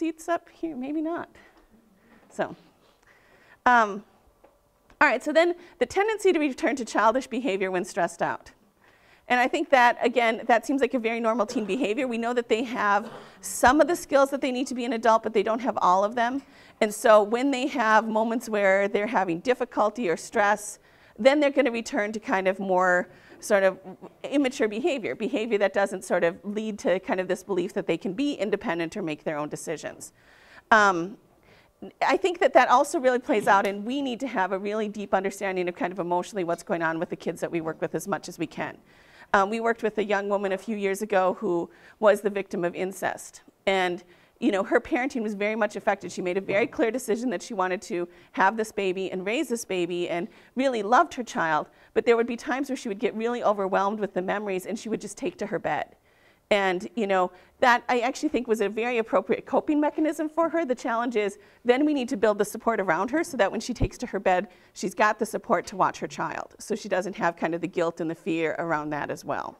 seats up here? Maybe not. So, all right, so then the tendency to return to childish behavior when stressed out. And I think that, again, that seems like a very normal teen behavior. We know that they have some of the skills that they need to be an adult, but they don't have all of them. And so when they have moments where they're having difficulty or stress, then they're going to return to kind of more sort of immature behavior that doesn't sort of lead to kind of this belief that they can be independent or make their own decisions. I think that that also really plays out, and we need to have a really deep understanding of kind of emotionally what's going on with the kids that we work with as much as we can. We worked with a young woman a few years ago who was the victim of incest. And her parenting was very much affected. She made a very clear decision that she wanted to have this baby and raise this baby and really loved her child. But there would be times where she would get really overwhelmed with the memories and she would just take to her bed. And that I actually think was a very appropriate coping mechanism for her. The challenge is then we need to build the support around her so that when she takes to her bed, she's got the support to watch her child. So she doesn't have kind of the guilt and the fear around that as well.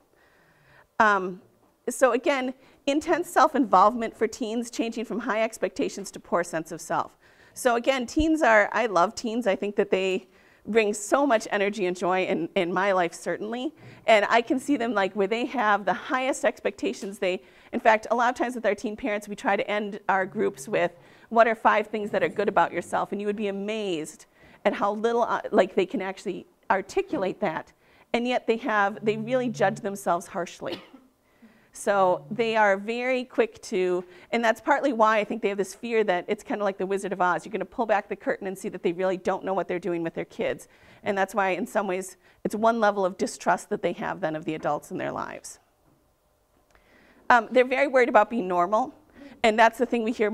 So again, intense self-involvement for teens, changing from high expectations to poor sense of self. So again, I love teens. I think that they bring so much energy and joy in my life, certainly. And I can see them like where they have the highest expectations. In fact, a lot of times with our teen parents, we try to end our groups with, what are 5 things that are good about yourself? And you would be amazed at how little they can actually articulate that. And yet they really judge themselves harshly. So they are very quick to, and that's partly why I think they have this fear that it's kind of like the Wizard of Oz. You're going to pull back the curtain and see that they really don't know what they're doing with their kids. And that's why in some ways it's one level of distrust that they have then of the adults in their lives. They're very worried about being normal. And that's the thing we hear